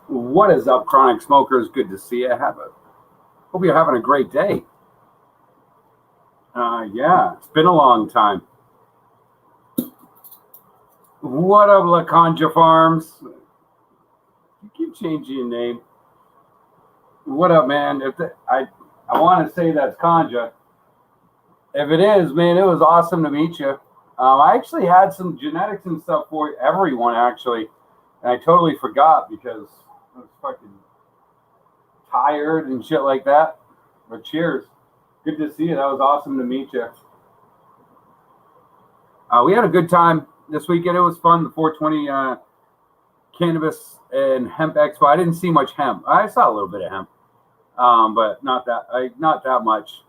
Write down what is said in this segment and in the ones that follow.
What is up, chronic smokers? Good to see you. Hope you're having a great day. Yeah, it's been a long time. What up, La Conja Farms? You keep changing your name. What up, man? I want to say that's Conja. If it is, man, it was awesome to meet you. I actually had some genetics and stuff for everyone, actually. And I totally forgot because I was fucking tired and shit like that. But cheers. Good to see you. That was awesome to meet you. We had a good time this weekend. It was fun. The 420 Cannabis and Hemp Expo. I didn't see much hemp. I saw a little bit of hemp, but not that much.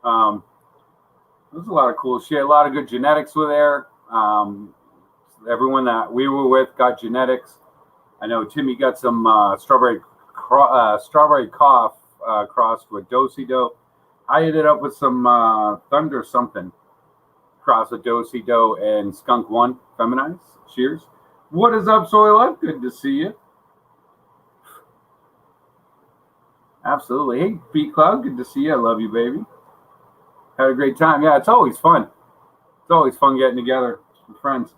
There was a lot of cool shit. A lot of good genetics were there. Everyone that we were with got genetics. I know Timmy got some strawberry cough crossed with Do-si-do. I ended up with some Thunder something crossed with Do-si-do and Skunk One feminized. Cheers. What is up, Soy Love? Good to see you. Absolutely. Hey, Beat Cloud. Good to see you. I love you, baby. Had a great time. Yeah, it's always fun. It's always fun getting together with friends.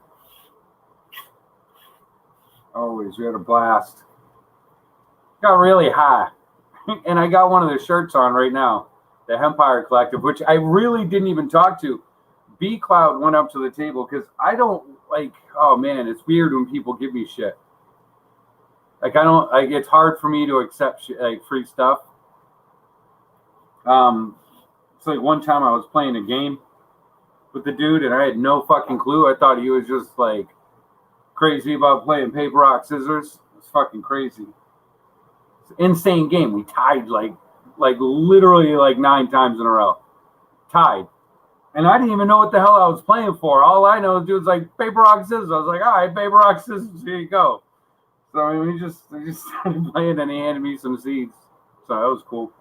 Always. We had a blast. Got really high. And I got one of their shirts on right now. The Empire Collective, which I really didn't even talk to. B Cloud went up to the table because I don't like, oh man, it's weird when people give me shit. Like, I don't, like, it's hard for me to accept shit, like free stuff. It's like one time I was playing a game with the dude and I had no fucking clue. I thought he was just like crazy about playing paper, rock, scissors. It's fucking crazy. It's an insane game. We tied like literally like 9 times in a row. Tied. And I didn't even know what the hell I was playing for. All I know is dude's like paper, rock, scissors. I was like, all right, paper, rock, scissors, here you go. So I mean, we just started playing and he handed me some seeds. So that was cool.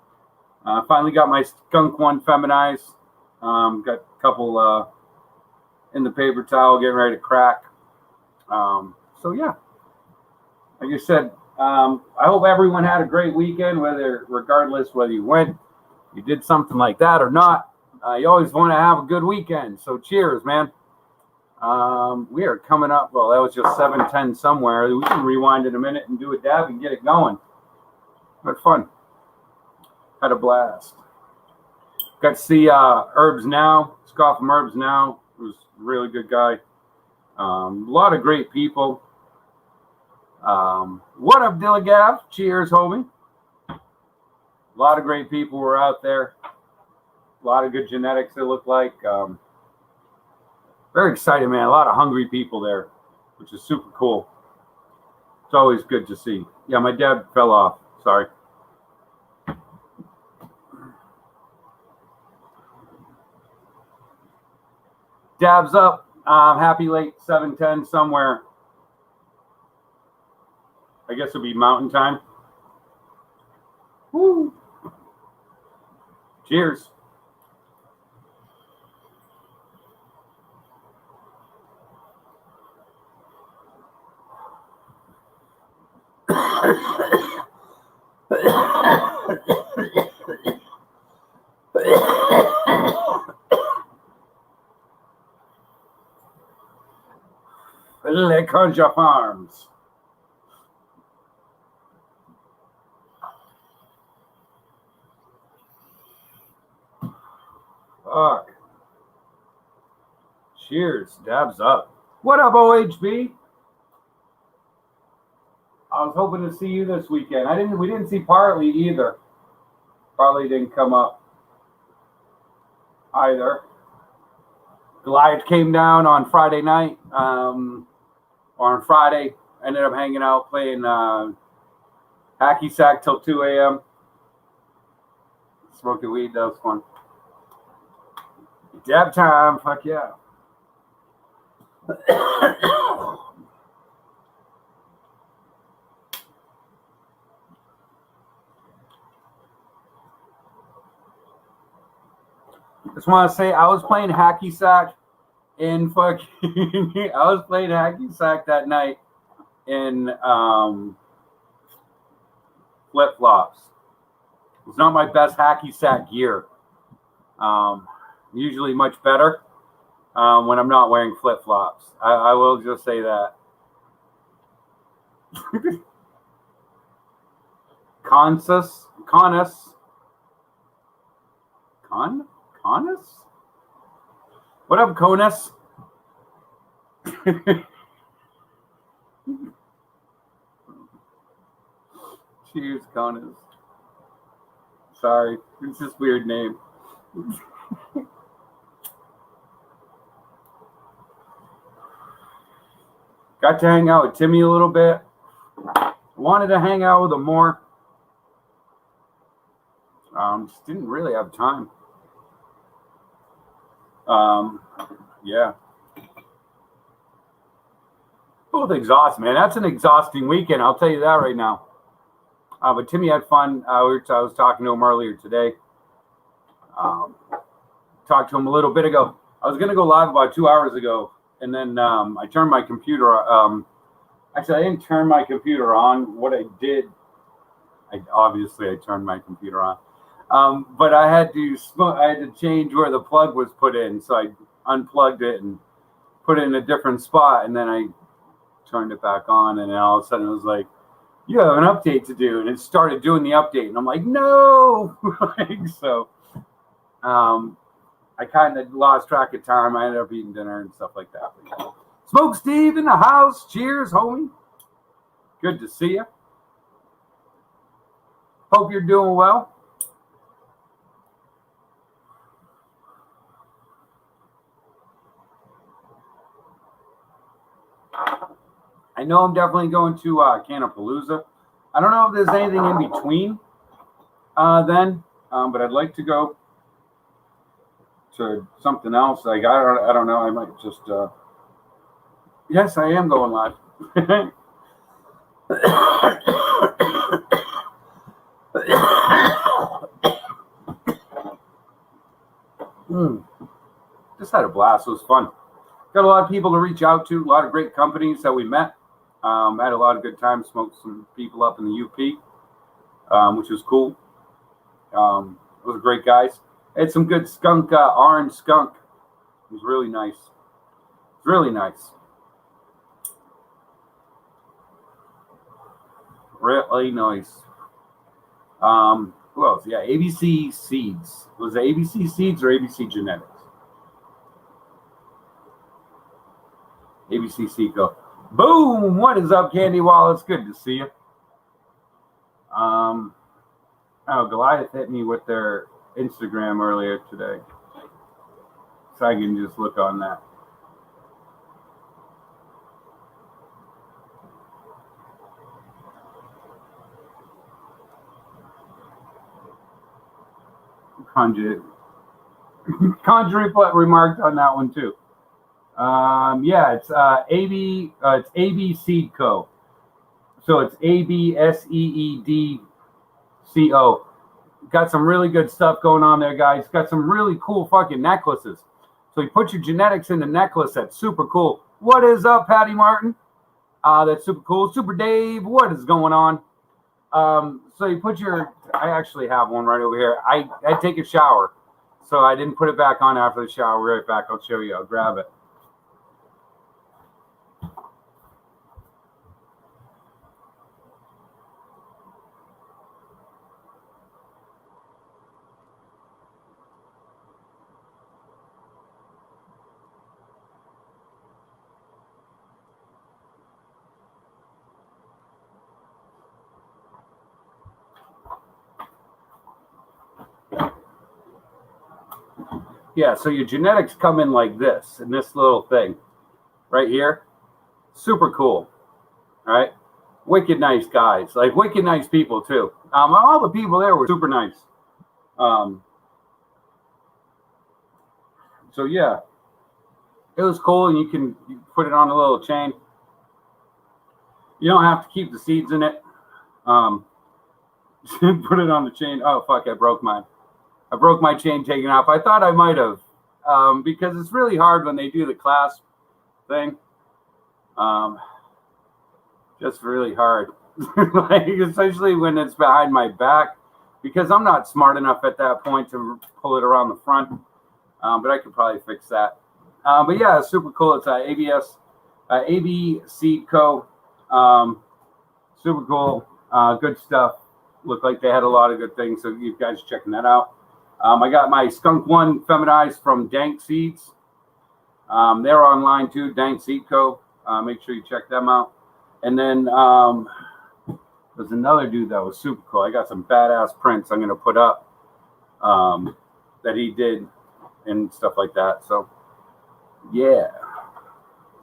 Finally got my Skunk One feminized. Got a couple in the paper towel, getting ready to crack. So yeah, like I said, I hope everyone had a great weekend, regardless whether you did something like that or not. You always want to have a good weekend. So cheers, man. We are coming up. Well, that was just 7:10 somewhere. We can rewind in a minute and do a dab and get it going. But fun. Had a blast. Got to see Herbs Now. Scott from Herbs Now. Who's a really good guy. A lot of great people. What up, Dillagav? Cheers, homie. A lot of great people were out there. A lot of good genetics, it looked like. Very excited, man. A lot of hungry people there, which is super cool. It's always good to see. Yeah, my dad fell off. Sorry. Dabs up. Happy late 7:10 somewhere. I guess it'll be mountain time. Woo. Cheers. Le Conja Farms. Fuck. Cheers. Dabs up. What up, OHB? I was hoping to see you this weekend. We didn't see Partly either. Partly didn't come up either. Goliath came down on Friday night, or on Friday. Ended up hanging out playing hacky sack till 2 a.m. Smoking weed, that was fun. Dab time, fuck yeah. Just want to say I was playing hacky sack in fucking I was playing hacky sack that night in flip-flops. It's not my best hacky sack gear. Usually much better when I'm not wearing flip-flops. I will just say that. Conus? What up, Conus? Cheers, Conus. Sorry, it's just a weird name. Got to hang out with Timmy a little bit. Wanted to hang out with him more. Just didn't really have time. Yeah. Both exhausting, man. That's an exhausting weekend. I'll tell you that right now. But Timmy had fun. I was talking to him earlier today. Talked to him a little bit ago. I was going to go live about 2 hours ago, and then I turned my computer. Actually, I didn't turn my computer on. What I did, I turned my computer on. But I had to change where the plug was put in, so I unplugged it and put it in a different spot, and then I turned it back on, and then all of a sudden it was like, you have an update to do, and it started doing the update, and I'm like, no. So I kind of lost track of time. I ended up eating dinner and stuff like that. But, yeah. Smoke Steve in the house. Cheers, homie. Good to see you. Hope you're doing well. I know I'm definitely going to Cannapalooza. I don't know if there's anything in between then, but I'd like to go to something else. Like I don't know. I might just. Yes, I am going live. Just had a blast. It was fun. Got a lot of people to reach out to. A lot of great companies that we met. Had a lot of good time. Smoked some people up in the UP, which was cool. Those are great guys. Had some good skunk, orange skunk. It was really nice. Really nice. Really nice. Who else? Yeah, ABC Seeds. Was it ABC Seeds or ABC Genetics? ABC Seco. Boom! What is up, Candy Wallace? Good to see you. Oh, Goliath hit me with their Instagram earlier today, so I can just look on that. Conjuring remarked on that one too. Yeah, it's it's AB Seed Co. So it's ABSEEDCO. Got some really good stuff going on there, guys. Got some really cool fucking necklaces. So you put your genetics in the necklace. That's super cool. What is up, Patty Martin? That's super cool. Super Dave, what is going on? So you put I actually have one right over here. I take a shower, so I didn't put it back on after the shower. Right back. I'll show you. I'll grab it. Yeah, so your genetics come in like this, in this little thing right here. Super cool. All right. Wicked nice guys, like wicked nice people too. All the people there were super nice. So yeah, it was cool, and you can put it on a little chain. You don't have to keep the seeds in it. Put it on the chain. Oh fuck! I broke my chain taking off. I thought I might have, because it's really hard when they do the clasp thing. Just really hard. Like, especially when it's behind my back, because I'm not smart enough at that point to pull it around the front. But I could probably fix that. But yeah, it's super cool. It's AB Seed Co. Super cool. Good stuff. Looked like they had a lot of good things. So you guys checking that out. I got my Skunk One feminized from Dank Seeds. They're online too, Dank Seed Co. Make sure you check them out. And then there's another dude that was super cool. I got some badass prints I'm going to put up that he did and stuff like that. So, yeah.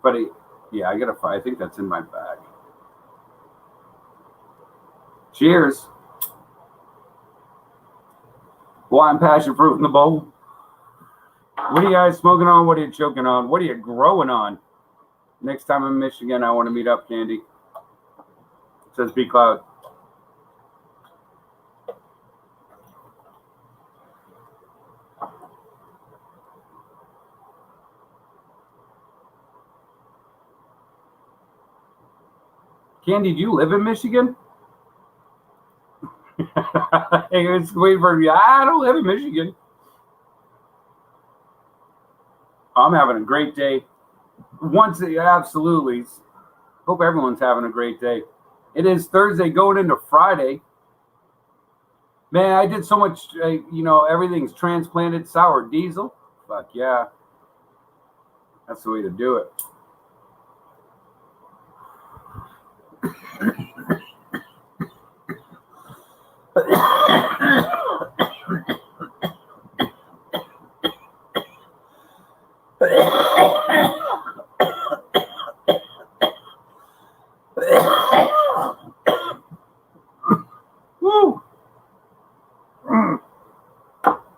But, I got to find. I think that's in my bag. Cheers. Wine passion fruit in the bowl. What are you guys smoking on? What are you choking on? What are you growing on? Next time I'm in Michigan, I want to meet up, Candy. It says B Cloud. Candy, do you live in Michigan? It's waiting for me. I don't live in Michigan. I'm having a great day. Absolutely. Hope everyone's having a great day. It is Thursday going into Friday. Man, I did so much, everything's transplanted sour diesel. Fuck yeah. That's the way to do it. Woo!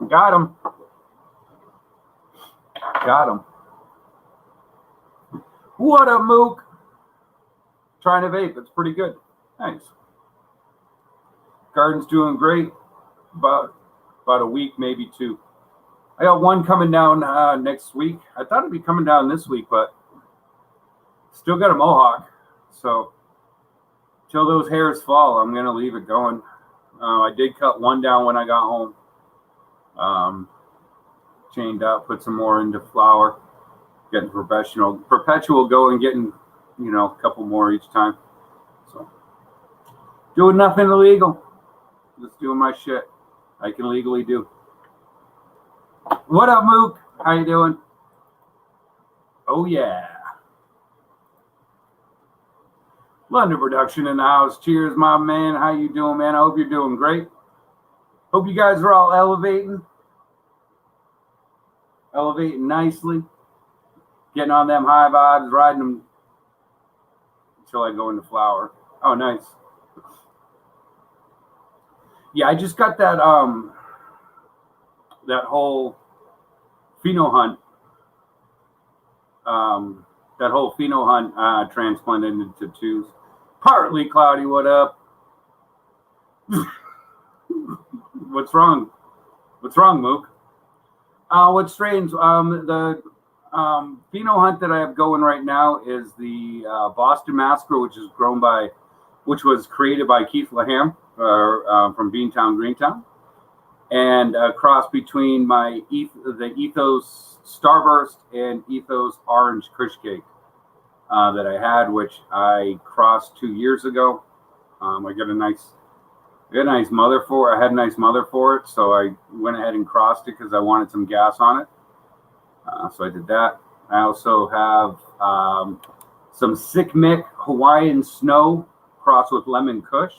Got him. What up, Mook? Trying to vape. It's pretty good. Nice. Garden's doing great. About a week, maybe two. I got one coming down next week. I thought it'd be coming down this week, but still got a mohawk. So till those hairs fall, I'm gonna leave it going. I did cut one down when I got home. Chained up, put some more into flower, getting perpetual going, getting a couple more each time. So doing nothing illegal, just doing my shit I can legally do. What up, Mook? How you doing? Oh yeah. London Production in the house. Cheers, my man. How you doing, man? I hope you're doing great. Hope you guys are all elevating nicely. Getting on them high vibes, riding them until I go into flower. Oh, nice. Yeah, I just got that that whole pheno hunt. Transplanted into twos. Partly cloudy. What up? What's wrong? Mook? What's strange? The pheno hunt that I have going right now is the Boston Massacre, which was created by Keith Laham from Beantown, Greentown, and a cross between the Ethos Starburst and Ethos Orange Kush Cake that I had, which I crossed 2 years ago. I got a nice mother for it. I had a nice mother for it, so I went ahead and crossed it because I wanted some gas on it. So I did that. I also have some Sick Mick Hawaiian Snow crossed with Lemon Kush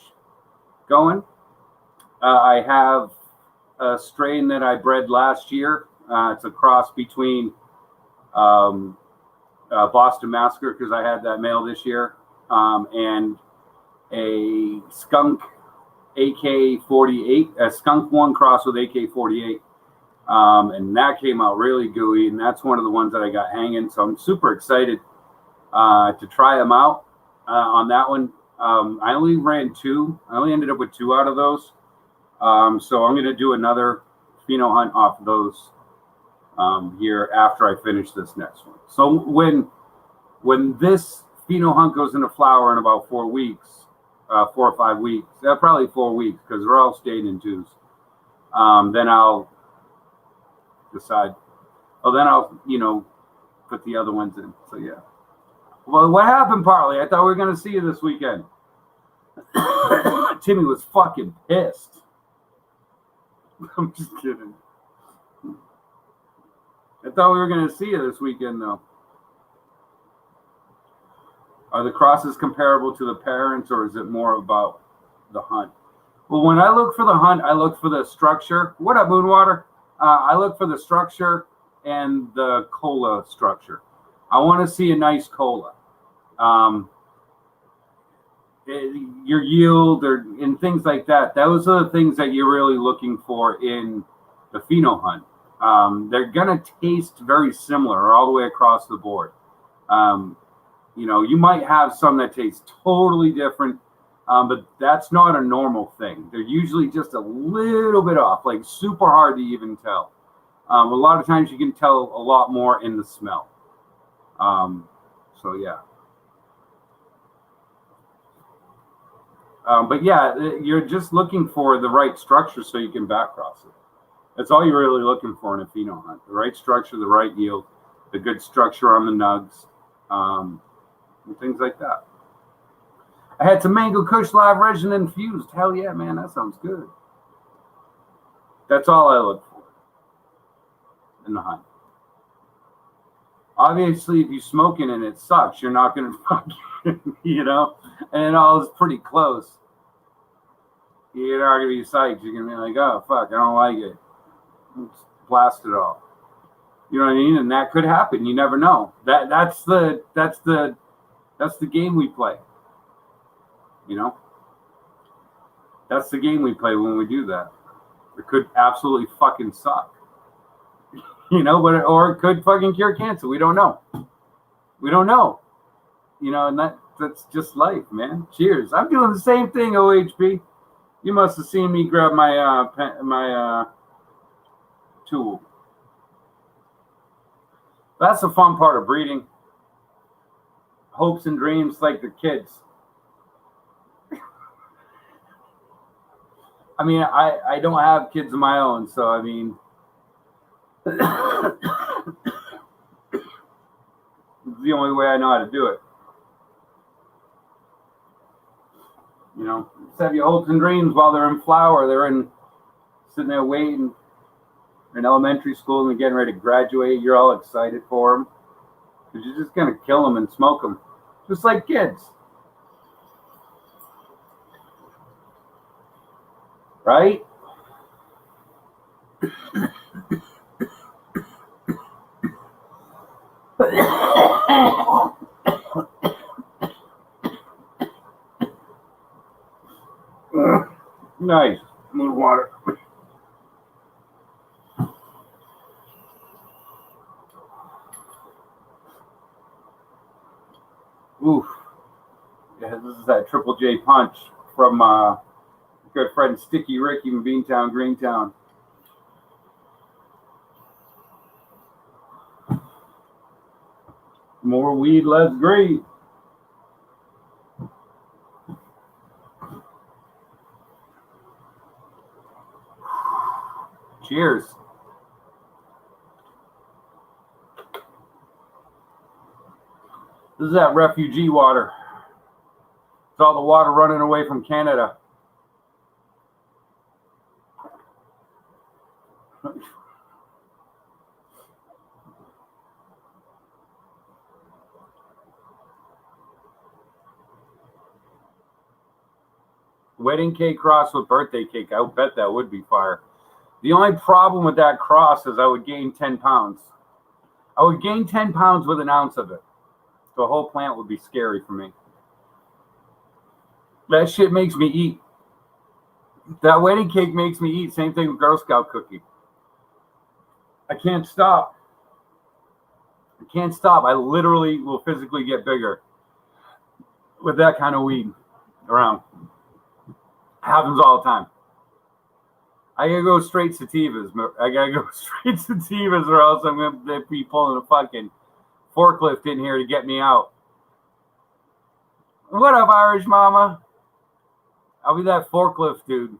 going. I have a strain that I bred last year. It's a cross between Boston Massacre, because I had that male this year, and a skunk AK-48, a skunk one cross with AK-48. And that came out really gooey, and that's one of the ones that I got hanging. So I'm super excited to try them out on that one. I only ran two. I only ended up with two out of those. So I'm going to do another pheno hunt off of those here after I finish this next one. So when this pheno hunt goes into flower in about 4 weeks, 4 or 5 weeks. Probably 4 weeks because we're all staying in 2s. Then I'll decide. Oh, then I'll, put the other ones in. So, yeah. Well, what happened, Parley? I thought we were going to see you this weekend. Timmy was fucking pissed. I'm just kidding. I thought we were going to see you this weekend, though. Are the crosses comparable to the parents, or is it more about the hunt? Well, when I look for the hunt, I look for the structure. What up, Moonwater? I look for the structure and the cola structure. I want to see a nice cola. Your yield and things like that. Those are the things that you're really looking for in the pheno hunt. They're going to taste very similar all the way across the board. You might have some that taste totally different, but that's not a normal thing. They're usually just a little bit off, like super hard to even tell. A lot of times you can tell a lot more in the smell. So, yeah. But yeah, you're just looking for the right structure so you can back cross it. That's all you're really looking for in a pheno hunt. The right structure, the right yield, the good structure on the nugs, and things like that. I had some Mango Kush live resin infused. Hell yeah, man, that sounds good. That's all I look for in the hunt. Obviously, if you're smoking and it sucks, you're not going to fucking, and it all is pretty close. You're not going to be psyched. You're going to be like, oh, fuck, I don't like it. Let's blast it all. You know what I mean? And that could happen. You never know. That's the game we play. That's the game we play when we do that. It could absolutely fucking suck. Or it could fucking cure cancer. We don't know. And that's just life, man. Cheers. I'm doing the same thing, OHP. You must have seen me grab my tool. That's the fun part of breeding. Hopes and dreams like the kids. I mean, I don't have kids of my own, so I mean, it's the only way I know how to do it. Just have your hopes and dreams while they're in flower. They're sitting there waiting. They're in elementary school and they're getting ready to graduate. You're all excited for them. Because you're just going to kill them and smoke them. Just like kids. Right? Nice. Moon water. Oof. Yeah, this is that Triple J punch from good friend Sticky Ricky from Beantown, Greentown. More weed, less greed. Cheers. This is that refugee water. It's all the water running away from Canada. Wedding cake cross with birthday cake. I would bet that would be fire. The only problem with that cross is I would gain 10 pounds. I would gain 10 pounds with an ounce of it. The whole plant would be scary for me. That shit makes me eat. That wedding cake makes me eat. Same thing with Girl Scout cookie. I can't stop. I can't stop. I literally will physically get bigger with that kind of weed around. Happens all the time. I gotta go straight sativas. Or else I'm gonna be pulling a fucking forklift in here to get me out. What up, Irish Mama? I'll be that forklift dude.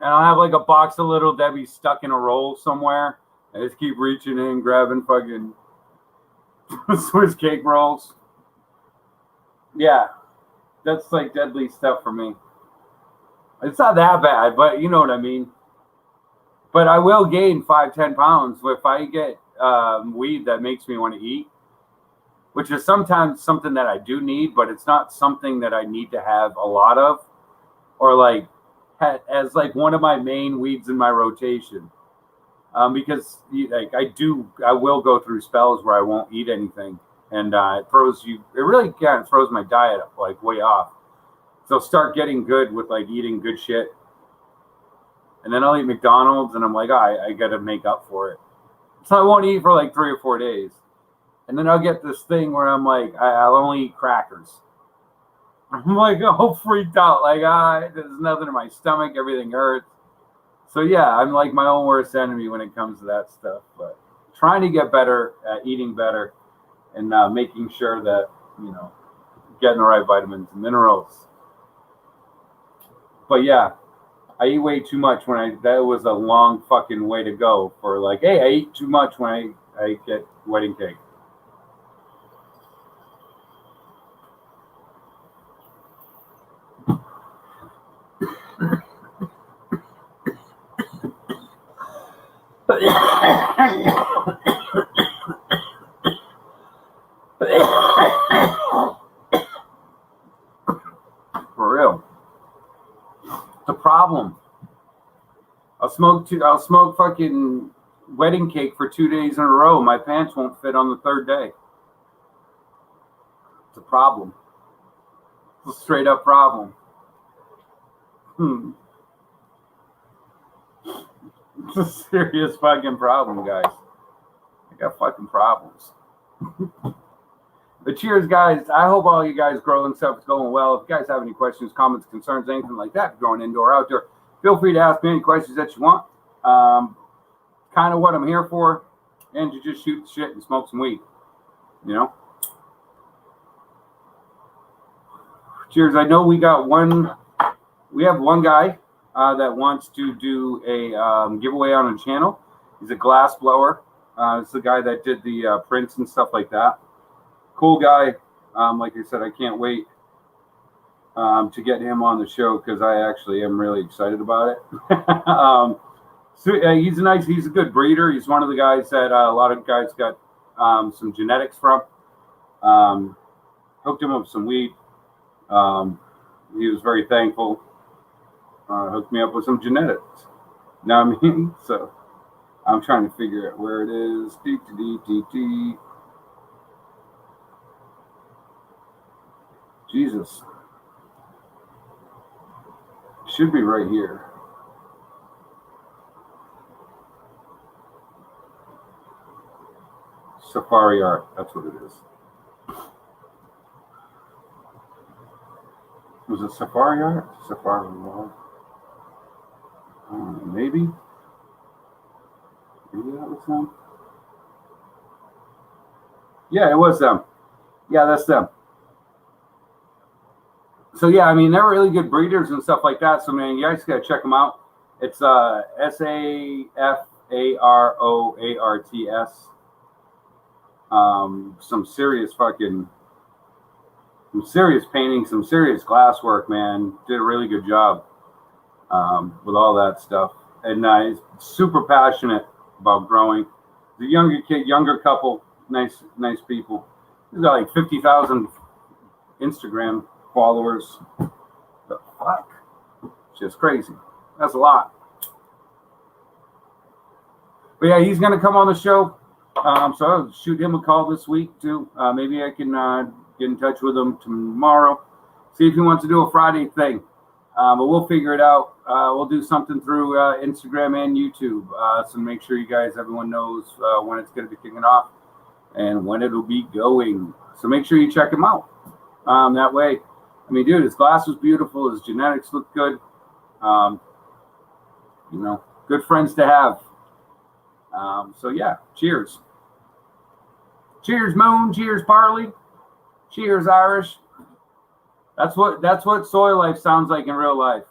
And I'll have like a box of Little Debbie stuck in a roll somewhere. I just keep reaching in, grabbing fucking Swiss cake rolls. Yeah, that's like deadly stuff for me. It's not that bad, but you know what I mean. But I will gain 5-10 pounds if I get weed that makes me want to eat, which is sometimes something that I do need, but it's not something that I need to have a lot of, or like as like one of my main weeds in my rotation. Because like I will go through spells where I won't eat anything, and it really kind of throws my diet like way off. So start getting good with like eating good shit, and then I'll eat McDonald's, and I'm like, I got to make up for it. So I won't eat for like 3 or 4 days, and then I'll get this thing where I'm like, I'll only eat crackers. I'm like, all freaked out, like there's nothing in my stomach, everything hurts. So yeah, I'm like my own worst enemy when it comes to that stuff. But trying to get better at eating better and making sure that, getting the right vitamins and minerals. But yeah, I eat way too much that was a long fucking way to go for like, hey, I eat too much when I get wedding cake. For real. The problem. I'll smoke fucking wedding cake for 2 days in a row. My pants won't fit on the third day. It's a problem. It's a straight up problem. It's a serious fucking problem, guys. I got fucking problems. But cheers, guys. I hope all you guys growing stuff is going well. If you guys have any questions, comments, concerns, anything like that, growing indoor, outdoor, feel free to ask me any questions that you want. Kind of what I'm here for, and to just shoot the shit and smoke some weed. Cheers. I know we have one guy that wants to do a giveaway on a channel. He's a glass blower. It's the guy that did the prints and stuff like that. Cool guy. Like I said, I can't wait to get him on the show because I actually am really excited about it. He's a good breeder. He's one of the guys that a lot of guys got some genetics from. Hooked him up with some weed. He was very thankful. Hooked me up with some genetics. You know what I mean? So I'm trying to figure out where it is. Jesus. Should be right here. Safari Art. That's what it is. Was it Safari Art? Safari Art. Maybe. Maybe that was them. Yeah, it was them. Yeah, that's them. So yeah, I mean, they're really good breeders and stuff like that. So man, you guys gotta check them out. It's SAFAROARTS. Some serious painting, some serious glass work, man. Did a really good job with all that stuff. And he's super passionate about growing. The younger couple, nice people. He's got like 50,000 Instagram followers. The fuck? It's just crazy. That's a lot. But yeah, he's gonna come on the show. So I'll shoot him a call this week too. Maybe I can get in touch with him tomorrow. See if he wants to do a Friday thing. But we'll figure it out. We'll do something through Instagram and YouTube. So make sure everyone knows when it's going to be kicking off and when it'll be going. So make sure you check him out. That way, I mean, dude, his glass was beautiful. His genetics looked good. Good friends to have. So yeah, cheers. Cheers, Moon. Cheers, Parley. Cheers, Irish. That's what soil life sounds like in real life.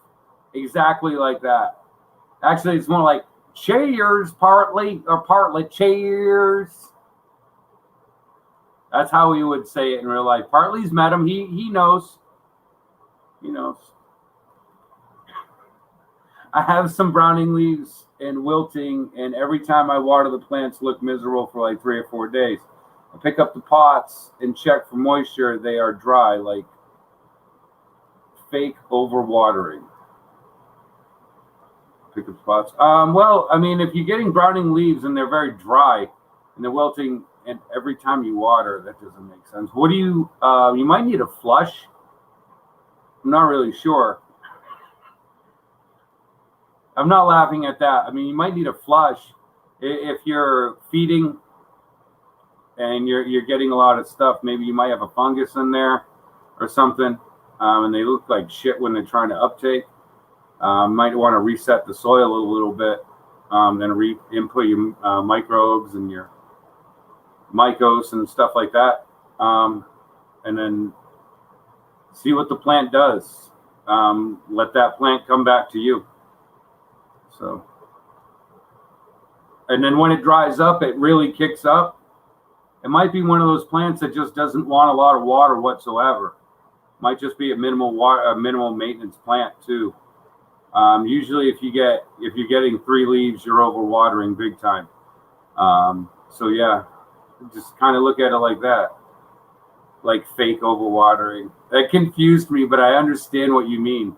Exactly like that. Actually, it's more like cheers, partly cheers. That's how he would say it in real life. Partly's met him. He knows. He knows. I have some browning leaves and wilting, and every time I water, the plants look miserable for like 3 or 4 days. I pick up the pots and check for moisture. They are dry, like fake overwatering. Pick up spots. Well, I mean, if you're getting browning leaves and they're very dry and they're wilting, and every time you water, that doesn't make sense. What do you? You might need a flush. I'm not really sure. I'm not laughing at that. I mean, you might need a flush if you're feeding and you're getting a lot of stuff. Maybe you might have a fungus in there or something, and they look like shit when they're trying to uptake. Might want to reset the soil a little bit, then re-input your microbes and your mycos and stuff like that, and then see what the plant does. Let that plant come back to you. So, and then when it dries up, it really kicks up. It might be one of those plants that just doesn't want a lot of water whatsoever. Might just be a minimal maintenance plant too. Usually, if you're getting 3 leaves, you're overwatering big time. So yeah, just kind of look at it like that, like fake overwatering. That confused me, but I understand what you mean.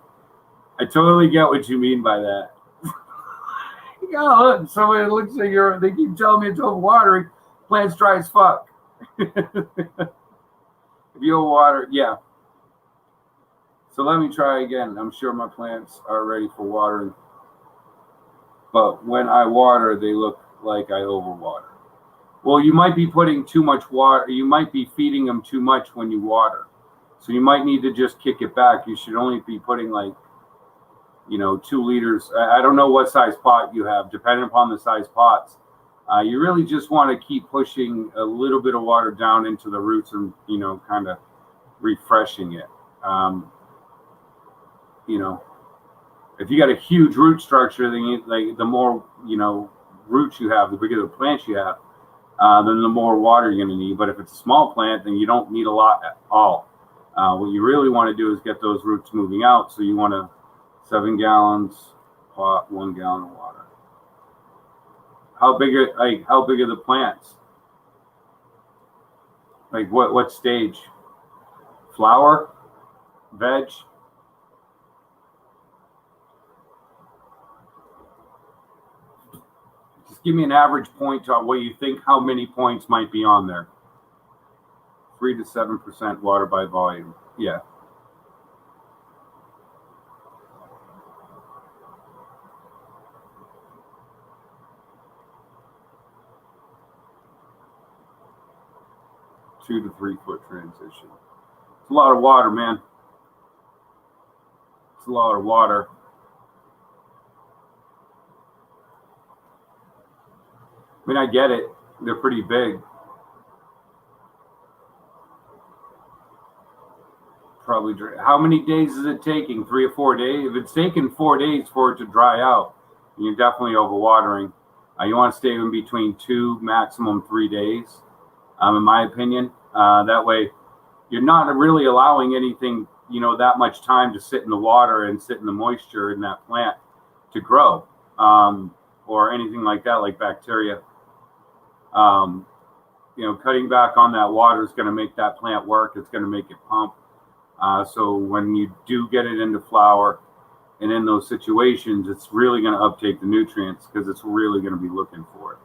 I totally get what you mean by that. Yeah, look, so it looks like they keep telling me it's overwatering. Plant's dry as fuck. If you overwater, yeah. So let me try again. I'm sure my plants are ready for watering. But when I water, they look like I overwater. Well, you might be putting too much water. You might be feeding them too much when you water. So you might need to just kick it back. You should only be putting 2 liters. I don't know what size pot you have, depending upon the size pots. You really just want to keep pushing a little bit of water down into the roots and, kind of refreshing it. If you got a huge root structure, then the more, roots you have, the bigger the plants you have, then the more water you're going to need. But if it's a small plant, then you don't need a lot at all. What you really want to do is get those roots moving out. So you want to 7 gallons pot, 1 gallon of water. How big are the plants? Like what stage? Flower? Veg? Just give me an average point on what you think, how many points might be on there. 3 to 7% water by volume. Yeah. Two to 3 foot transition. It's a lot of water, man. It's a lot of water. I mean, I get it. They're pretty big. Probably. How many days is it taking? 3 or 4 days? If it's taking 4 days for it to dry out, you're definitely overwatering. You want to stay in between 2, maximum 3 days, in my opinion. That way, you're not really allowing anything, that much time to sit in the water and sit in the moisture in that plant to grow, or anything like that, like bacteria. Cutting back on that water is going to make that plant work. It's going to make it pump. So when you do get it into flower and in those situations, it's really going to uptake the nutrients because it's really going to be looking for it.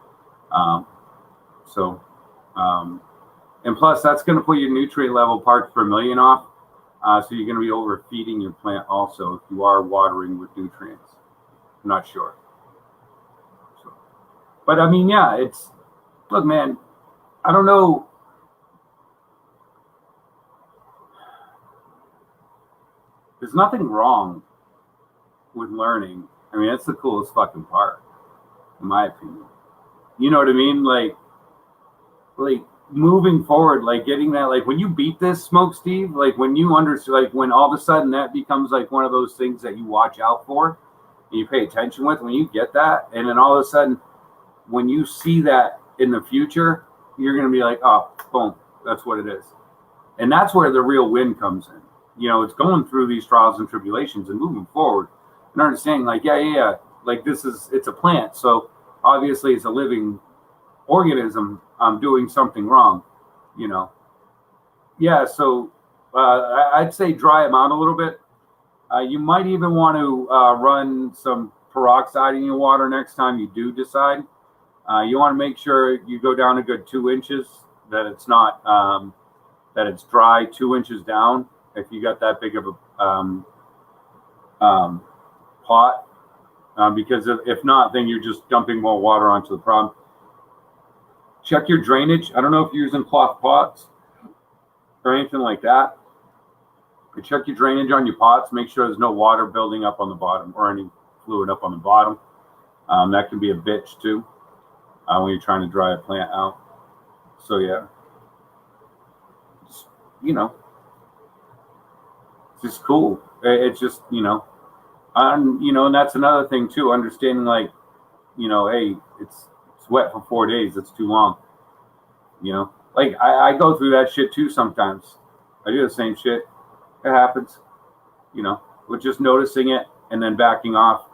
And plus, that's going to put your nutrient level parts per million off. So you're going to be overfeeding your plant also if you are watering with nutrients. I'm not sure. But I mean, yeah, look, man, I don't know. There's nothing wrong with learning. I mean, that's the coolest fucking part, in my opinion. You know what I mean? Like moving forward, like getting that, like when you beat this Smoke Steve, like when you understand, like when all of a sudden that becomes like one of those things that you watch out for and you pay attention with, when you get that, and then all of a sudden when you see that in the future, you're going to be like, oh, boom, that's what it is. And that's where the real win comes in. You know, it's going through these trials and tribulations and moving forward and understanding like, yeah, like it's a plant. So obviously it's a living organism doing something wrong, you know. Yeah, so I'd say dry them out a little bit. You might even want to run some peroxide in your water next time you do decide. You want to make sure you go down a good 2 inches, that it's not that it's dry 2 inches down. If you got that big of a pot, because if not, then you're just dumping more water onto the problem. Check your drainage. I don't know if you're using cloth pots or anything like that. But check your drainage on your pots. Make sure there's no water building up on the bottom or any fluid up on the bottom. That can be a bitch too when you're trying to dry a plant out. So yeah, you know, it's just cool. It's just, you know, and that's another thing too. Understanding like, you know, hey, it's wet for 4 days. It's too long. You know, like I go through that shit too sometimes. I do the same shit. It happens. You know, with just noticing it and then backing off,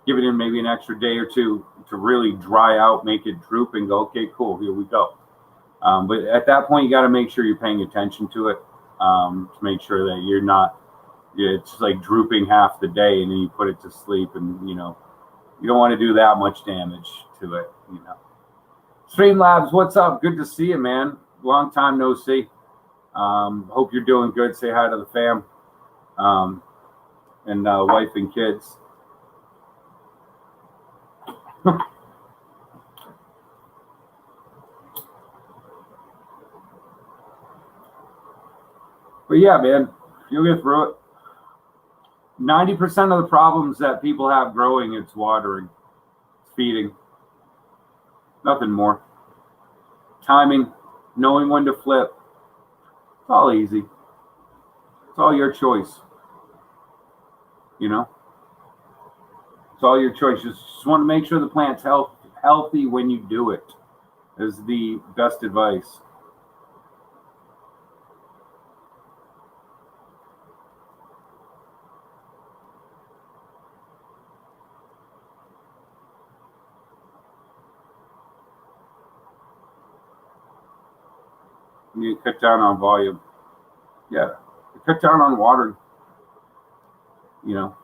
giving it maybe an extra day or two to really dry out, make it droop, and go, okay, cool, here we go. But at that point, you got to make sure you're paying attention to it to make sure that you're not. It's like drooping half the day, and then you put it to sleep, and you know, you don't want to do that much damage to it. You know. Streamlabs, what's up? Good to see you, man. Long time no see. Hope you're doing good. Say hi to the fam and wife and kids. But yeah, man, you'll get through it. 90% of the problems that people have growing, it's watering, it's feeding. Nothing more. Timing, knowing when to flip. It's all easy. It's all your choice. You know? It's all your choice. Just want to make sure the plant's healthy when you do it is the best advice. You cut down on volume. Yeah. You cut down on watering. You know.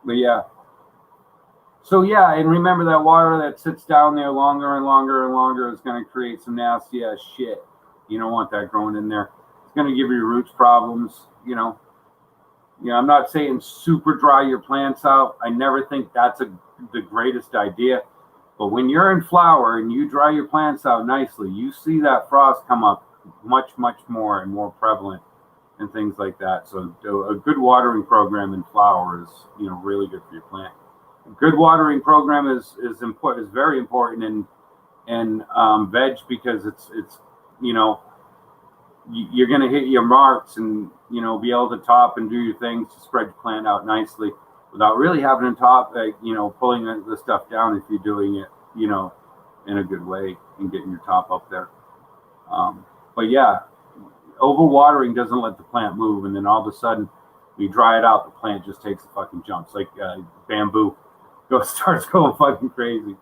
But yeah. So yeah, and remember that water that sits down there longer and longer and longer is going to create some nasty ass shit. You don't want that growing in there. It's going to give your roots problems, you know. I'm not saying super dry your plants out. I never think that's the greatest idea. But when you're in flower and you dry your plants out nicely, you see that frost come up much, much more and more prevalent and things like that. So a good watering program in flower is, really good for your plant. A good watering program is important, is very important in veg, because it's you're going to hit your marks and be able to top and do your things to spread your plant out nicely without really having to top, pulling the stuff down if you're doing it, in a good way and getting your top up there. But yeah, overwatering doesn't let the plant move, and then all of a sudden, you dry it out, the plant just takes a fucking jump. It's like bamboo starts going fucking crazy.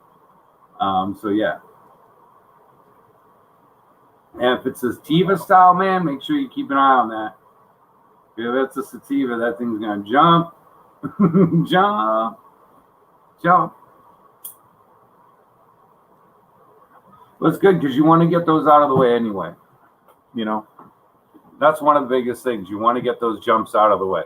So yeah. And if it's a sativa style, man, make sure you keep an eye on that. If it's a sativa, that thing's gonna jump, jump. Well, it's good because you want to get those out of the way anyway. That's one of the biggest things. You want to get those jumps out of the way.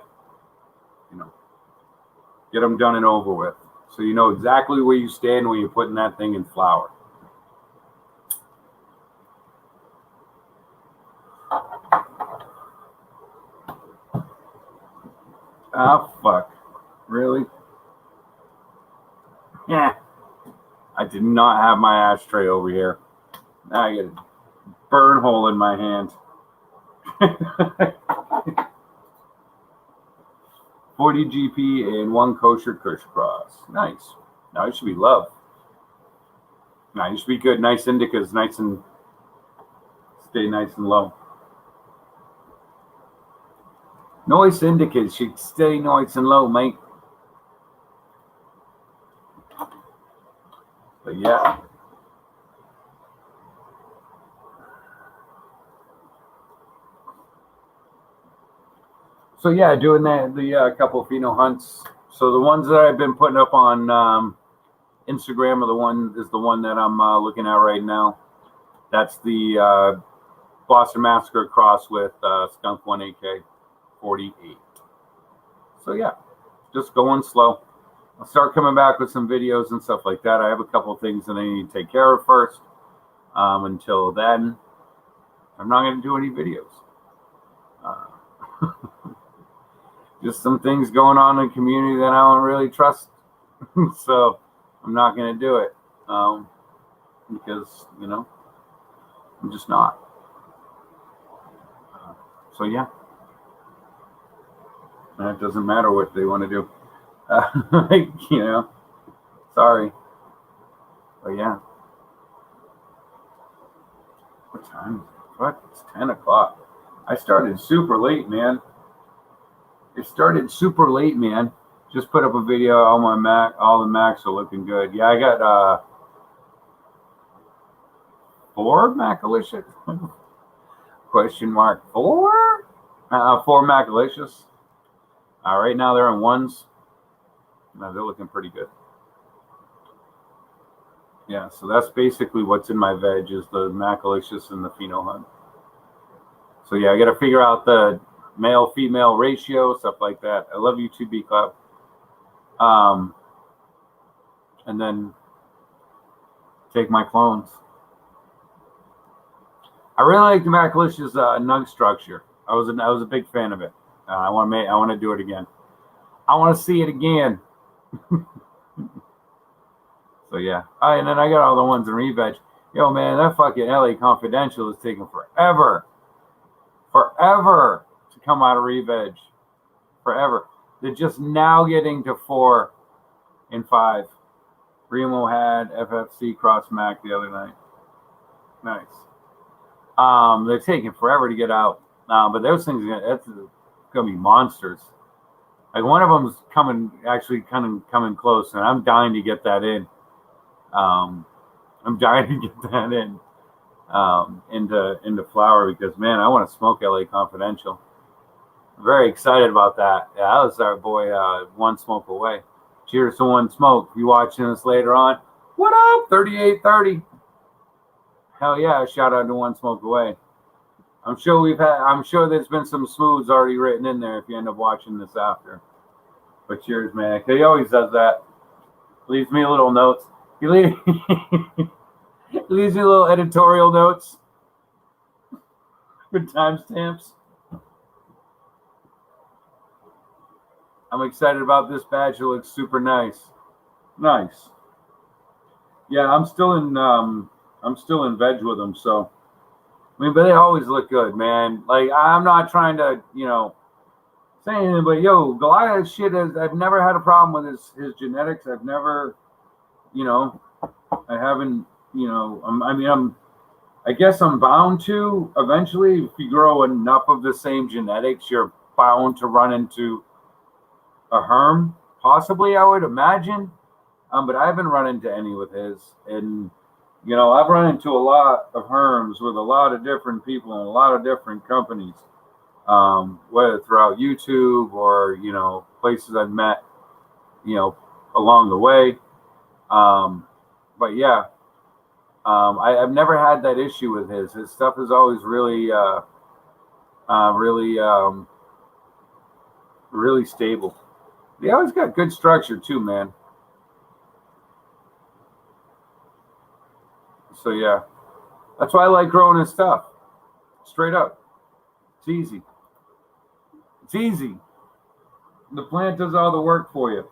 Get them done and over with, so you know exactly where you stand when you're putting that thing in flower. Oh, fuck. Really? Yeah. I did not have my ashtray over here. Now I get a burn hole in my hand. 40 GP and 1 kosher crisscross. Nice. Now it should be love. Now you should be good. Nice indicas, nice and stay nice and low. Noise indicas should stay nice and low, mate. But yeah. So yeah, doing that, the couple of pheno hunts. So the ones that I've been putting up on Instagram is the one that I'm looking at right now. That's the Boston Massacre cross with Skunk 1 AK 48. So yeah, just going slow. I'll start coming back with some videos and stuff like that. I have a couple of things that I need to take care of first. Until then, I'm not going to do any videos. Just some things going on in the community that I don't really trust. So I'm not going to do it. Because, you know, I'm just not. So yeah. And it doesn't matter what they want to do. You know, sorry. But yeah. What time? What? It's 10 o'clock. I started super late, man. Just put up a video on my Mac. All the Macs are looking good. Yeah, I got 4 Macalicious? Question mark 4? 4 Macalicious. Right now they're in 1s. No, they're looking pretty good. Yeah, so that's basically what's in my veg is the Macalicious and the pheno hunt. So yeah, I got to figure out the male-female ratio, stuff like that. I love you too, B-Club. And then take my clones. I really like the Macalicious nug structure. I was a big fan of it. I want to do it again. I want to see it again. So yeah. And then I got all the ones in re-veg. Yo, man, that fucking LA Confidential is taking forever to come out of re-veg. Forever. They're just now getting to 4 and 5. Remo had FFC Cross Mac the other night. Nice. They're taking forever to get out. But those things, that's gonna be monsters. Like one of them's coming close, and I'm dying to get that in. Into flower because man, I want to smoke LA Confidential. I'm very excited about that. Yeah, that was our boy, One Smoke Away. Cheers to One Smoke. If you're watching this later on, what up, 3830? Hell yeah, shout out to One Smoke Away. I'm sure there's been some smooths already written in there if you end up watching this after. But cheers, man. He always does that. Leaves me little notes. He leaves me little editorial notes with timestamps. I'm excited about this batch. It looks super nice. Nice. Yeah, I'm still in veg with them, so I mean, but they always look good, man. Like I'm not trying to, say anything, but yo, Goliath shit I've never had a problem with his genetics. I've never, I haven't, I guess I'm bound to eventually. If you grow enough of the same genetics, you're bound to run into a herm. Possibly, I would imagine. But I haven't run into any with his. And, I've run into a lot of herms with a lot of different people and a lot of different companies. Whether throughout YouTube or, places I've met, along the way. But yeah, I've never had that issue with his. His stuff is always really stable. They always got good structure too, man. So yeah, that's why I like growing his stuff. Straight up, it's easy. It's easy. The plant does all the work for you.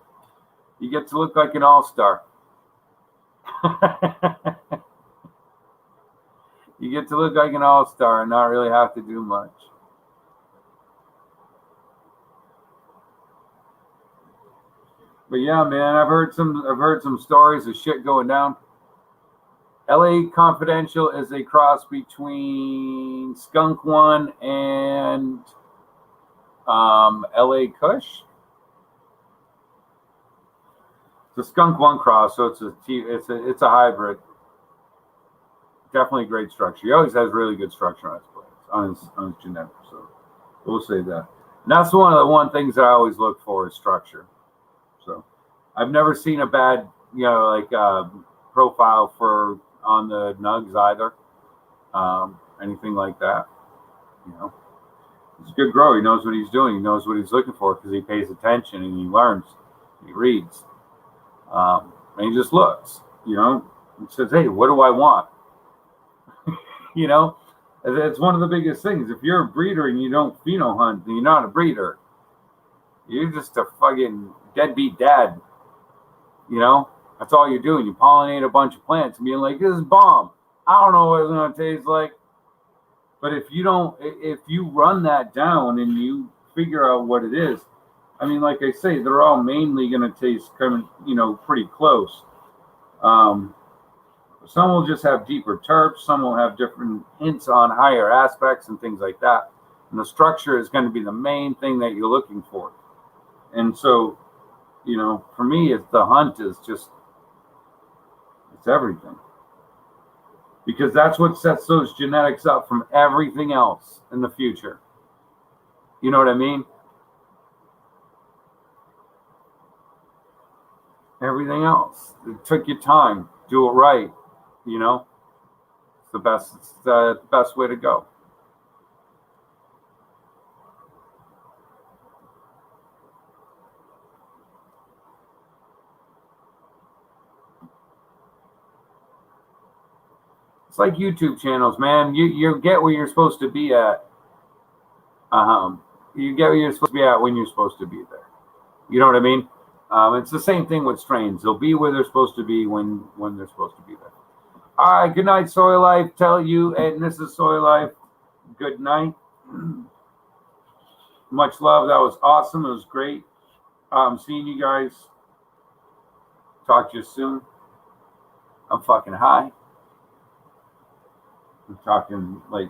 You get to look like an all-star. You get to look like an all-star and not really have to do much. But yeah, man, I've heard some stories of shit going down. LA Confidential is a cross between Skunk One and LA Kush. It's a Skunk One cross, so it's a hybrid. Definitely great structure. He always has really good structure on his plants, on his genetics. So we'll say that. And that's one of the things that I always look for is structure. So I've never seen a bad, profile on the nugs either. Anything like that. He's a good grower. He knows what he's doing. He knows what he's looking for because he pays attention and he learns. He reads. And he just looks, He says, hey, what do I want? It's one of the biggest things. If you're a breeder and you don't pheno hunt, then you're not a breeder. You're just a fucking deadbeat dad. That's all you're doing. You pollinate a bunch of plants and being like, this is bomb. I don't know what it's going to taste like. But if you run that down and you figure out what it is, I mean, like I say, they're all mainly going to taste kind of, pretty close. Some will just have deeper terps. Some will have different hints on higher aspects and things like that. And the structure is going to be the main thing that you're looking for. And so, for me, the hunt is just, it's everything. Because that's what sets those genetics up from everything else in the future. You know what I mean? Everything else. It took you time. Do it right. It's the best way to go. It's like YouTube channels, man. You get where you're supposed to be at. You get where you're supposed to be at when you're supposed to be there. You know what I mean? It's the same thing with strains. They'll be where they're supposed to be when they're supposed to be there. All right, good night, Soy Life. Tell you, and this is Soy Life. Good night. Much love. That was awesome. It was great. Seeing you guys. Talk to you soon. I'm fucking high. I'm talking like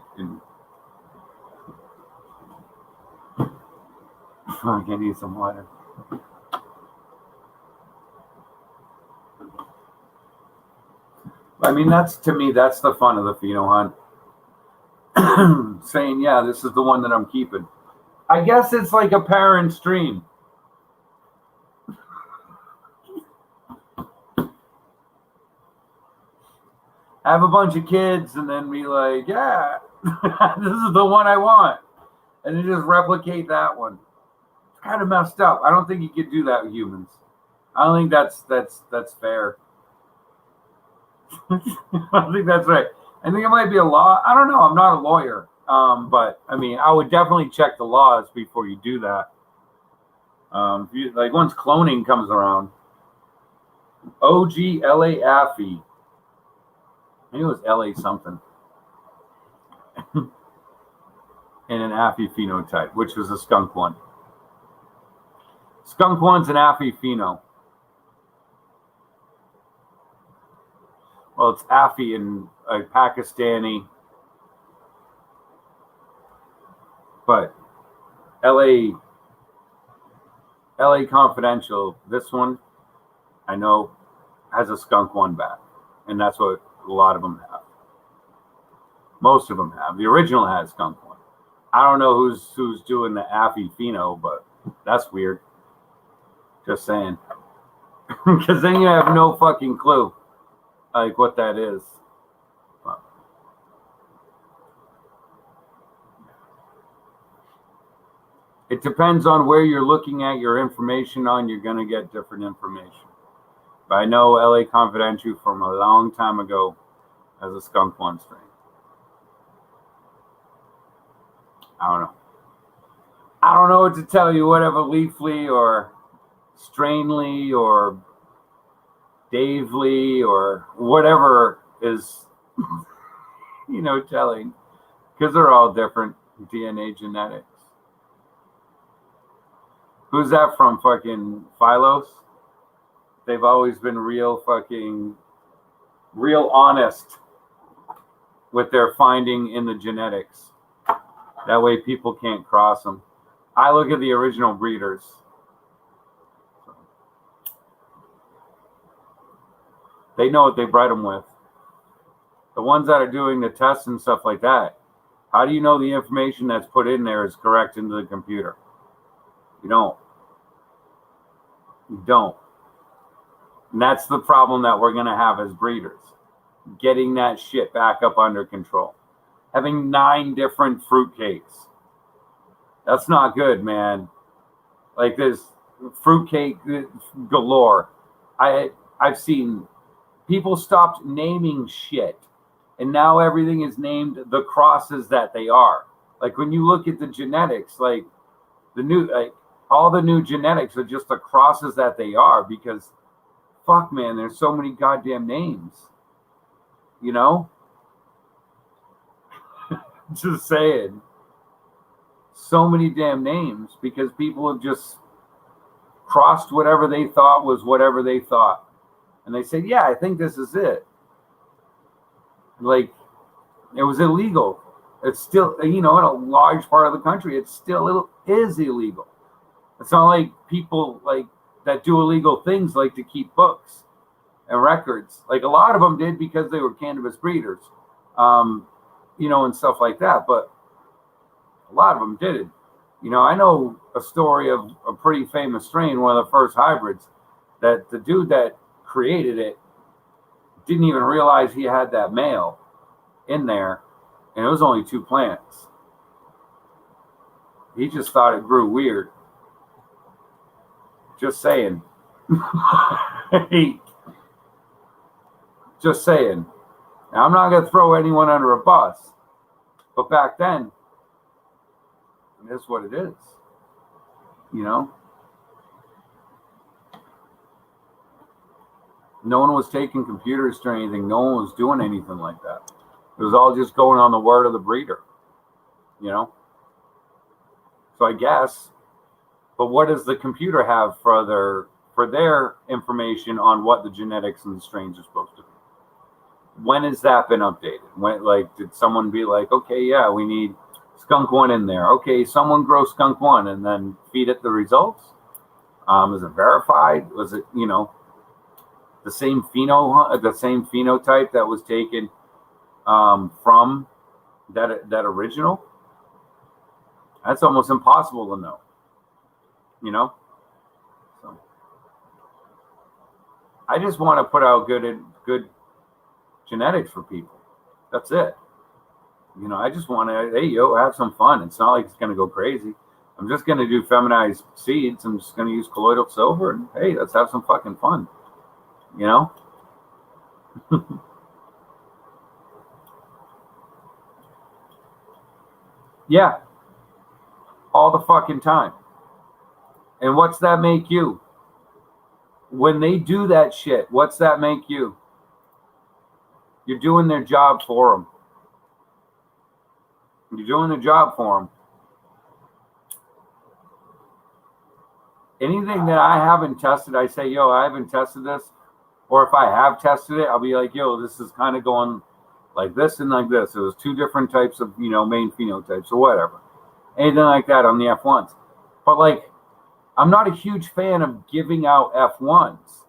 I need some water. I mean, to me, that's the fun of the pheno hunt. Saying, yeah, this is the one that I'm keeping. I guess it's like a parent's dream. Have a bunch of kids and then be like, yeah, this is the one I want. And then just replicate that one. It's kind of messed up. I don't think you could do that with humans. I don't think that's fair. I don't think that's right. I think it might be a law. I don't know. I'm not a lawyer. But I mean, I would definitely check the laws before you do that. Once cloning comes around, OG LA Affy. I think it was LA something. And an Affy phenotype, which was a skunk one. Skunk one's an Affy pheno. Well, it's Affy and a Pakistani. But LA Confidential, this one, I know, has a skunk one back. And that's what a lot of them have. Most of them have. The original has skunk one. I don't know who's doing the Affy pheno, but that's weird. Just saying. Because then you have no fucking clue like what that is. But it depends on where you're looking at your information on. You're going to get different information. But I know LA Confidential from a long time ago as a skunk one strain. I don't know. I don't know what to tell you, whatever Leafly or Strainly or Dave Lee or whatever is, telling, because they're all different DNA genetics. Who's that from? Fucking Phylos? They've always been real honest with their finding in the genetics. That way people can't cross them. I look at the original breeders. They know what they bred them with. The ones that are doing the tests and stuff like that, how do you know the information that's put in there is correct into the computer? You don't. You don't. And that's the problem that we're going to have as breeders. Getting that shit back up under control. Having 9 different fruitcakes. That's not good, man. Like this fruitcake galore. I've seen people stopped naming shit. And now everything is named the crosses that they are. Like when you look at the genetics, like all the new genetics are just the crosses that they are, because fuck, man, there's so many goddamn names. Just saying. So many damn names, because people have just crossed whatever they thought was whatever they thought. And they say, yeah, I think this is it. Like, it was illegal. It's still, in a large part of the country, it still is illegal. It's not like people like that do illegal things like to keep books and records. Like a lot of them did because they were cannabis breeders, and stuff like that. But a lot of them didn't. I know a story of a pretty famous strain, one of the first hybrids, that the dude that created it didn't even realize he had that male in there, and it was only 2 plants. He just thought it grew weird. Just saying. Just saying. Now, I'm not going to throw anyone under a bus, but back then, that's what it is. No one was taking computers or anything. No one was doing anything like that. It was all just going on the word of the breeder. So I guess, but what does the computer have for their information on what the genetics and the strains are supposed to be? When has that been updated? When, did someone be like, okay, yeah, we need skunk 1 in there. Okay, someone grow skunk 1 and then feed it the results? Is it verified? Was it, the same phenotype that was taken from that original? That's almost impossible to know. So I just want to put out good genetics for people. That's it. I just want to, have some fun. It's not like it's going to go crazy. I'm just going to do feminized seeds. I'm just going to use colloidal silver, and hey, let's have some fucking fun. Yeah. All the fucking time. And what's that make you? When they do that shit, what's that make you? You're doing their job for them. You're doing the job for them. Anything that I haven't tested, I say, I haven't tested this. Or if I have tested it, I'll be like, this is kind of going like this and like this. It was 2 different types of, main phenotypes or whatever. Anything like that on the F1s. But I'm not a huge fan of giving out F1s.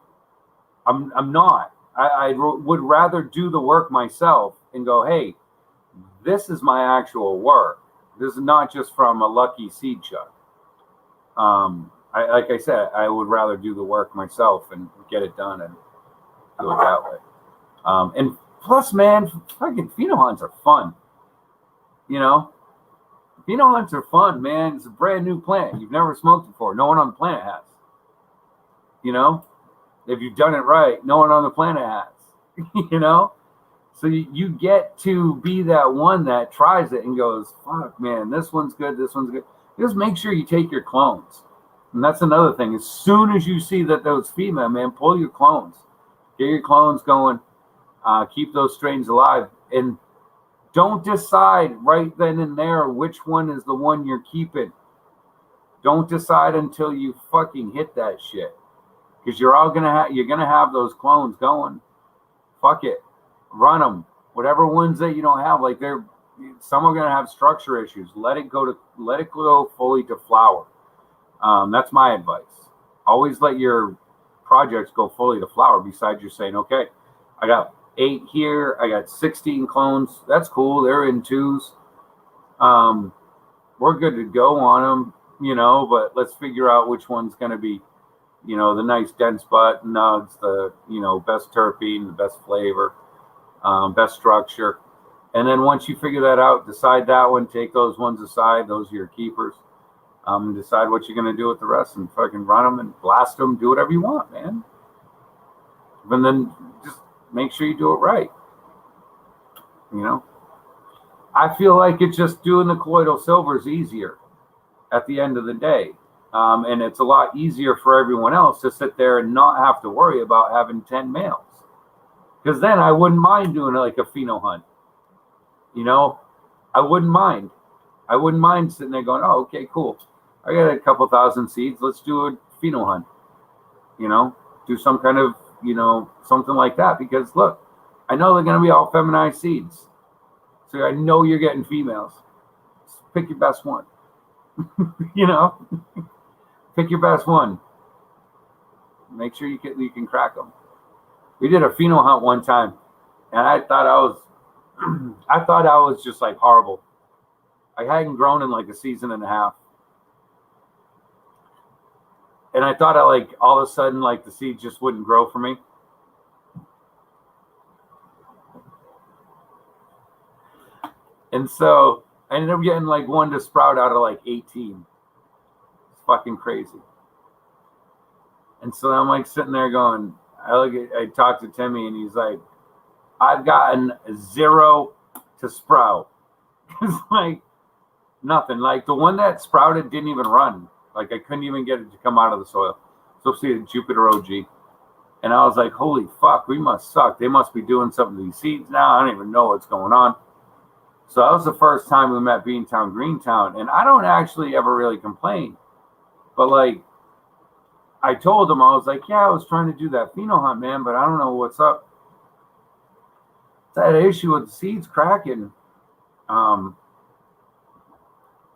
I'm not. I would rather do the work myself and go, hey, this is my actual work. This is not just from a lucky seed chuck. Like I said, I would rather do the work myself and get it done and do it that way. And plus, man, fucking pheno hunts are fun. Pheno hunts are fun, man. It's a brand new plant. You've never smoked before. No one on the planet has. If you've done it right, no one on the planet has. So you get to be that one that tries it and goes, fuck, man, this one's good, this one's good. Just make sure you take your clones. And that's another thing. As soon as you see that those female, man, pull your clones. Get your clones going. Keep those strains alive. And don't decide right then and there which one is the one you're keeping. Don't decide until you fucking hit that shit. Because you're gonna have those clones going. Fuck it. Run them. Whatever ones that you don't have, like some are gonna have structure issues. Let it go fully to flower. That's my advice. Always let your projects go fully to flower. Besides, you're saying, okay, I got 8 here, I got 16 clones. That's cool. They're in 2s. We're good to go on them, but let's figure out which one's going to be, the nice dense butt nugs, the, best terpene, the best flavor, best structure. And then once you figure that out, decide that one, take those ones aside. Those are your keepers. Decide what you're going to do with the rest and fucking run them and blast them. Do whatever you want, man. And then just make sure you do it right. I feel like it's just doing the colloidal silvers easier at the end of the day. And it's a lot easier for everyone else to sit there and not have to worry about having 10 males. Because then I wouldn't mind doing like a pheno hunt. I wouldn't mind. I wouldn't mind sitting there going, oh, okay, cool. I got a couple thousand seeds. Let's do a pheno hunt. Do some kind of, something like that. Because look, I know they're going to be all feminized seeds. So I know you're getting females. Just pick your best one. Pick your best one. Make sure you can crack them. We did a pheno hunt one time, and I thought I was just like horrible. I hadn't grown in like a season and a half. And I thought all of a sudden the seed just wouldn't grow for me. And so I ended up getting one to sprout out of 18. It's fucking crazy. And so I'm sitting there going, I talked to Timmy and he's like, I've gotten 0 to sprout. It's nothing. The one that sprouted didn't even run. I couldn't even get it to come out of the soil. So see the Jupiter OG. And I was like, holy fuck, we must suck. They must be doing something to these seeds now. I don't even know what's going on. So that was the first time we met Beantown, Greentown. And I don't actually ever really complain. But I told him, I was like, yeah, I was trying to do that pheno hunt, man, but I don't know what's up. That issue with the seeds cracking.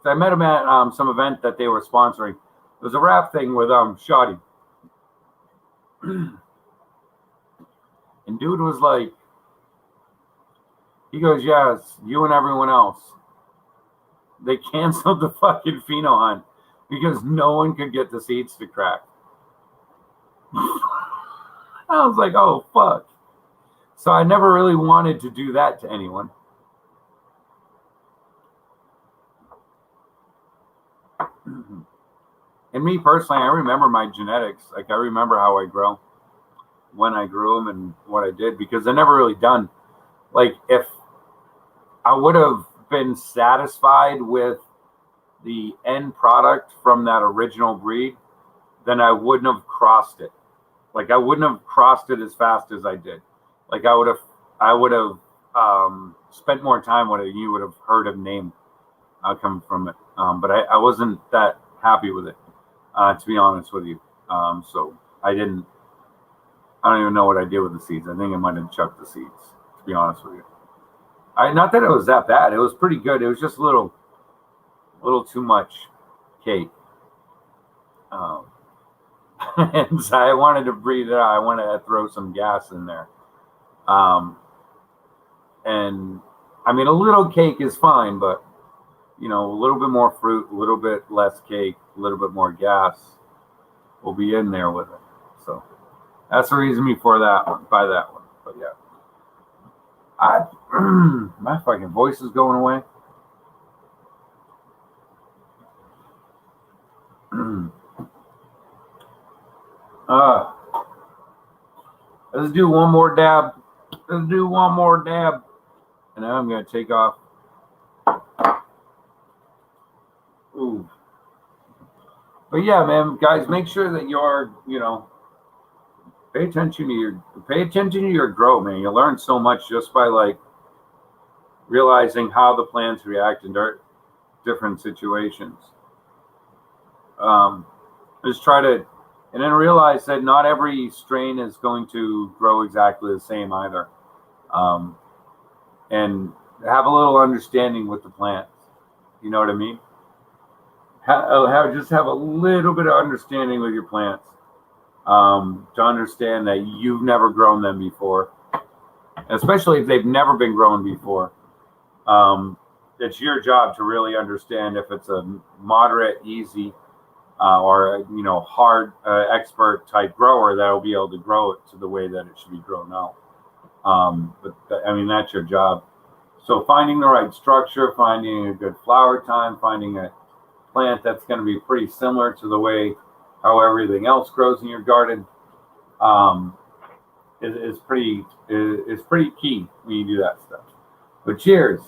So I met him at some event that they were sponsoring. It was a rap thing with Shoddy. And dude was like, he goes, yeah, it's you and everyone else. They canceled the fucking pheno hunt because no one could get the seeds to crack. I was like, oh, fuck. So I never really wanted to do that to anyone. And me personally, I remember my genetics. I remember how I grow, when I grew them, and what I did, because I never really done. If I would have been satisfied with the end product from that original breed, then I wouldn't have crossed it. I wouldn't have crossed it as fast as I did. I would have spent more time with it. You would have heard a name come from it. But I wasn't that happy with it, to be honest with you. So I don't even know what I did with the seeds. I think I might have chucked the seeds, to be honest with you. Not that it was that bad. It was pretty good. It was just a little too much cake. And so I wanted to breathe it out. I wanted to throw some gas in there. And I mean, a little cake is fine, but a little bit more fruit, a little bit less cake, a little bit more gas will be in there with it. So that's the reason before that one, buy that one. But yeah, my fucking voice is going away. Let's do one more dab. And now I'm going to take off. Ooh. But yeah, man, guys, make sure that you're, Pay attention to your growth, man. You learn so much just by like realizing how the plants react in different situations. Um, just try to, and then realize that not every strain is going to grow exactly the same either. Um, and have a little understanding with the plants. You know what I mean? Just have a little bit of understanding with your plants, to understand that you've never grown them before, especially if they've never been grown before. It's your job to really understand if it's a moderate, easy, or hard, expert type grower that will be able to grow it to the way that it should be grown out. I mean, that's your job. So finding the right structure, finding a good flower time, finding a plant that's going to be pretty similar to the way how everything else grows in your garden, um, is pretty key when you do that stuff. But cheers.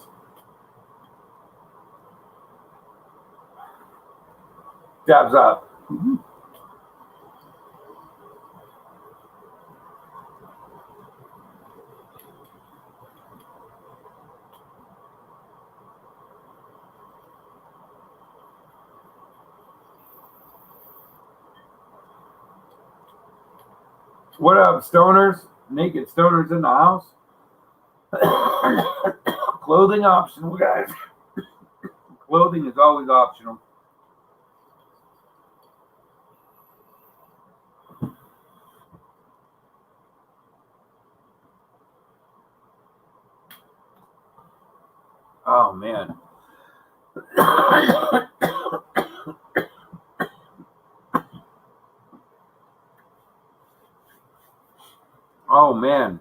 Dabs up. Mm-hmm. What up, stoners? Naked stoners in the house. Clothing optional, guys. Clothing is always optional. Oh man. Oh man.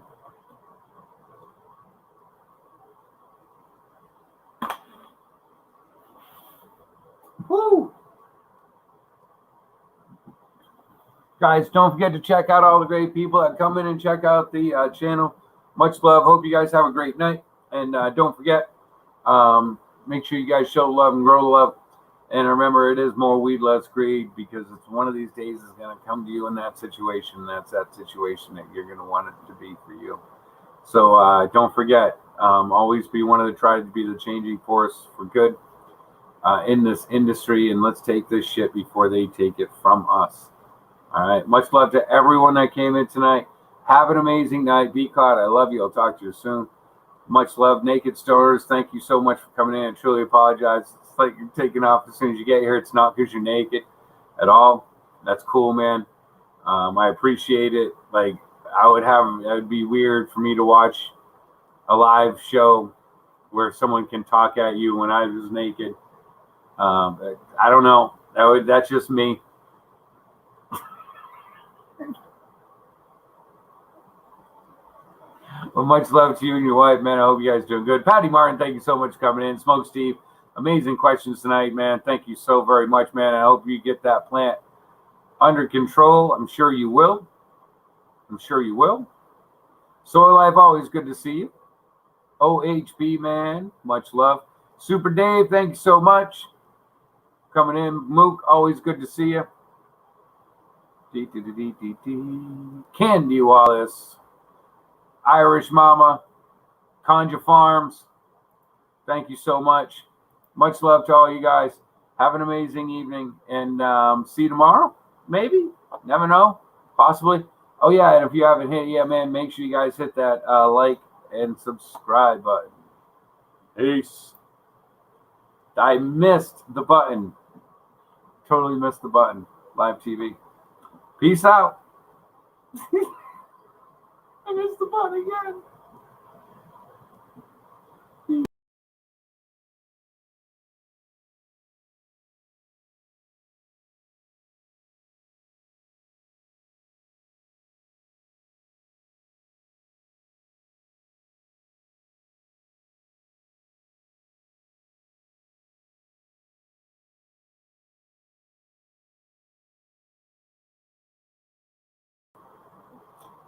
Woo. Guys, don't forget to check out all the great people that come in and check out the channel. Much love. Hope you guys have a great night. And don't forget, make sure you guys show love and grow love. And remember, it is more weed, less greed, because it's one of these days is going to come to you in that situation. That's that situation that you're going to want it to be for you. So don't forget, always be one of the try to be the changing force for good in this industry. And let's take this shit before they take it from us. All right. Much love to everyone that came in tonight. Have an amazing night. Be caught. I love you. I'll talk to you soon. Much love, Naked Stoners. Thank you so much for coming in. I truly apologize. It's like you're taking off as soon as you get here. It's not because you're naked at all. That's cool, man. I appreciate it. Like, it would be weird for me to watch a live show where someone can talk at you when I was naked. I don't know. That's just me. Well, much love to you and your wife, man. I hope you guys are doing good. Patty Martin, thank you so much for coming in. Smoke Steve, amazing questions tonight, man. Thank you so very much, man. I hope you get that plant under control. I'm sure you will. Soil Life, always good to see you. OHB, man, much love. Super Dave, thank you so much. Coming in. Mook, always good to see you. Candy Wallace. Irish Mama, Conja Farms, thank you so much. Much love to all you guys. Have an amazing evening, and see you tomorrow. Maybe. Never know. Possibly. Oh, yeah, and if you haven't hit yet, man, make sure you guys hit that like and subscribe button. Peace. I missed the button. Totally missed the button. Live TV. Peace out. I missed the button again.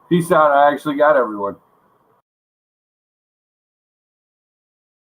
Peace out. I actually got everyone.